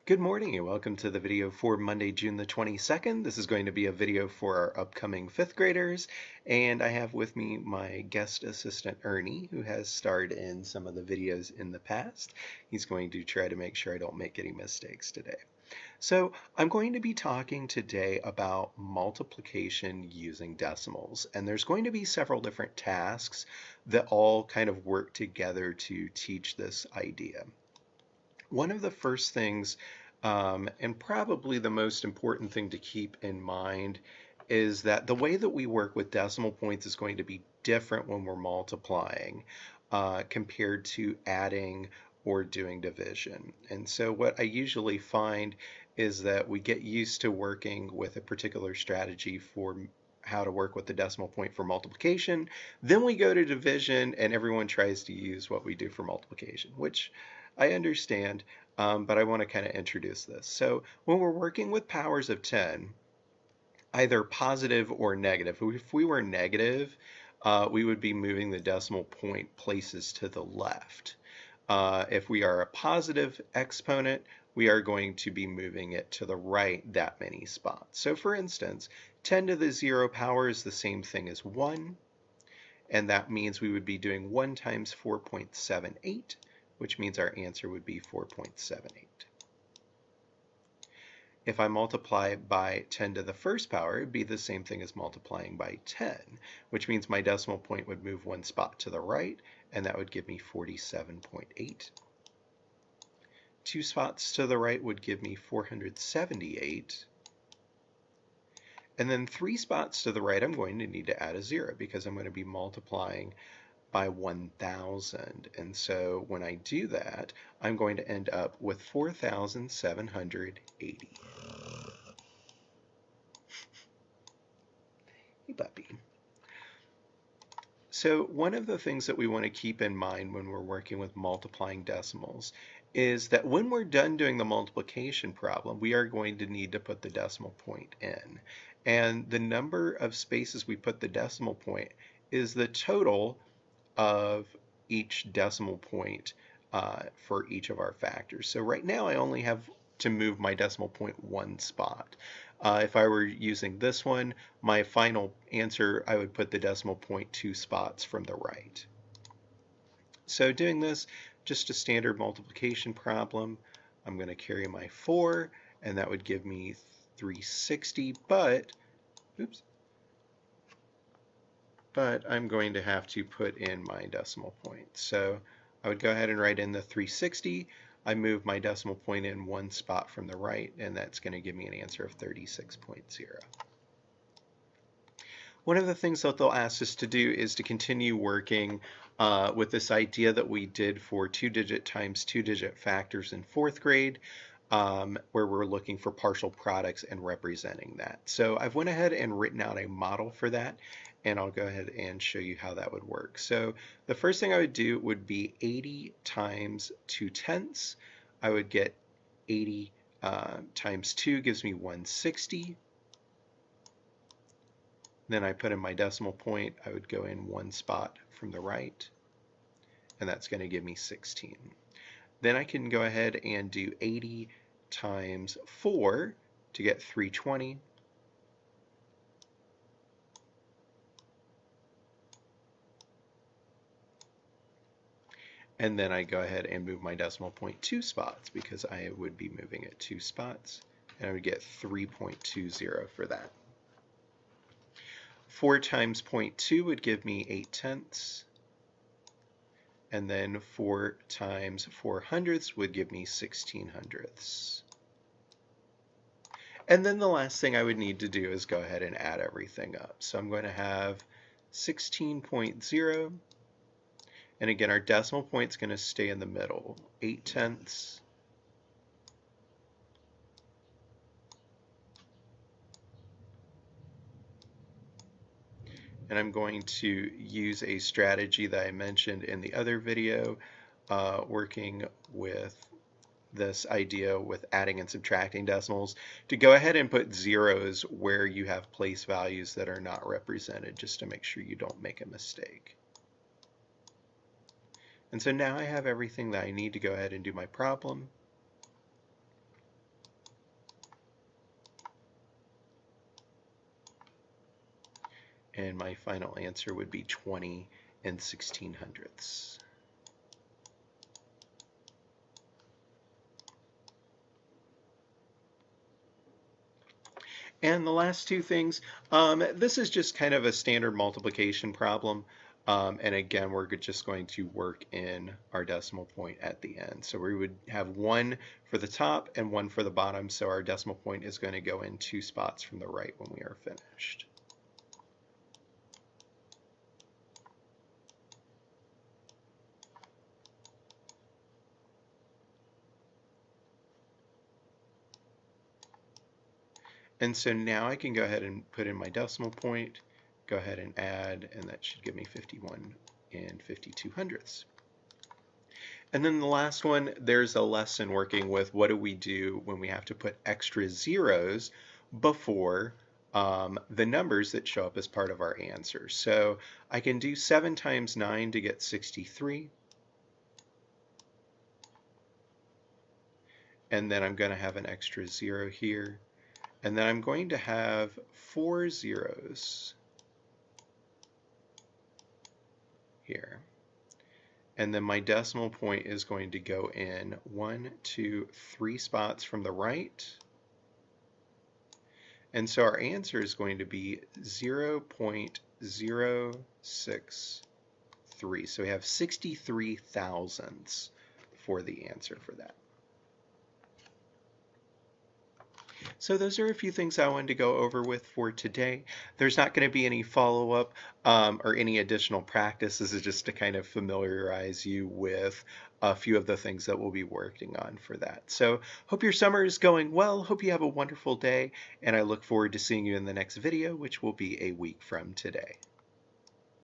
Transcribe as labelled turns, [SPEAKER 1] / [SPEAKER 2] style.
[SPEAKER 1] Good morning and welcome to the video for Monday, June the 22nd. This is going to be a video for our upcoming fifth graders, and I have with me my guest assistant Ernie, who has starred in some of the videos in the past. He's going to try to make sure I don't make any mistakes today. So I'm going to be talking today about multiplication using decimals, and there's going to be several different tasks that all kind of work together to teach this idea. One of the first things, and probably the most important thing to keep in mind, is that the way that we work with decimal points is going to be different when we're multiplying compared to adding or doing division. And so what I usually find is that we get used to working with a particular strategy for how to work with the decimal point for multiplication. Then we go to division and everyone tries to use what we do for multiplication, which I understand, but I want to kind of introduce this. So when we're working with powers of 10, either positive or negative, if we were negative, we would be moving the decimal point places to the left. If we are a positive exponent, we are going to be moving it to the right that many spots. So for instance, 10 to the 0 power is the same thing as 1, and that means we would be doing 1 times 4.78, which means our answer would be 4.78. If I multiply by 10 to the first power, it would be the same thing as multiplying by 10, which means my decimal point would move 1 spot to the right, and that would give me 47.8. 2 spots to the right would give me 478. And then 3 spots to the right, I'm going to need to add a 0 because I'm going to be multiplying by 1,000. And so when I do that, I'm going to end up with 4,780. Hey, puppy. So one of the things that we want to keep in mind when we're working with multiplying decimals is that when we're done doing the multiplication problem, we are going to need to put the decimal point in. And the number of spaces we put the decimal point is the total of each decimal point for each of our factors. So right now I only have to move my decimal point 1 spot. If I were using this one, my final answer, I would put the decimal point 2 spots from the right. So doing this, just a standard multiplication problem, I'm going to carry my 4, and that would give me 360, but I'm going to have to put in my decimal point. So I would go ahead and write in the 360. I move my decimal point in 1 spot from the right, and that's going to give me an answer of 36.0. One of the things that they'll ask us to do is to continue working with this idea that we did for 2-digit times 2-digit factors in 4th grade, where we're looking for partial products and representing that. So I've went ahead and written out a model for that, and I'll go ahead and show you how that would work. So the first thing I would do would be 80 times 2/10. I would get 80 times 2 gives me 160. Then I put in my decimal point. I would go in 1 spot from the right, and that's going to give me 16. Then I can go ahead and do 80 times 4 to get 320. And then I go ahead and move my decimal point 2 spots because I would be moving it 2 spots, and I would get 3.20 for that. 4 times 0.2 would give me 8/10. And then 4 times 4/100 would give me 16/100. And then the last thing I would need to do is go ahead and add everything up. So I'm going to have 16.0. And again, our decimal point is going to stay in the middle, 8/10. And I'm going to use a strategy that I mentioned in the other video, working with this idea with adding and subtracting decimals, to go ahead and put zeros where you have place values that are not represented, just to make sure you don't make a mistake. And so now I have everything that I need to go ahead and do my problem. And my final answer would be 20 and 1600ths. And the last two things, this is just kind of a standard multiplication problem. And again, we're just going to work in our decimal point at the end. So we would have one for the top and one for the bottom. So our decimal point is going to go in 2 spots from the right when we are finished. And so now I can go ahead and put in my decimal point, go ahead and add, and that should give me 51 and 5200ths. And then the last one, there's a lesson working with what do we do when we have to put extra zeros before the numbers that show up as part of our answer. So I can do 7 times 9 to get 63. And then I'm going to have an extra 0 here. And then I'm going to have 4 zeros here. And then my decimal point is going to go in 1, 2, 3 spots from the right. And so our answer is going to be 0.063. So we have 63 thousandths for the answer for that. So those are a few things I wanted to go over with for today. There's not going to be any follow-up or any additional practice. This is just to kind of familiarize you with a few of the things that we'll be working on for that. So hope your summer is going well. Hope you have a wonderful day, and I look forward to seeing you in the next video, which will be a week from today.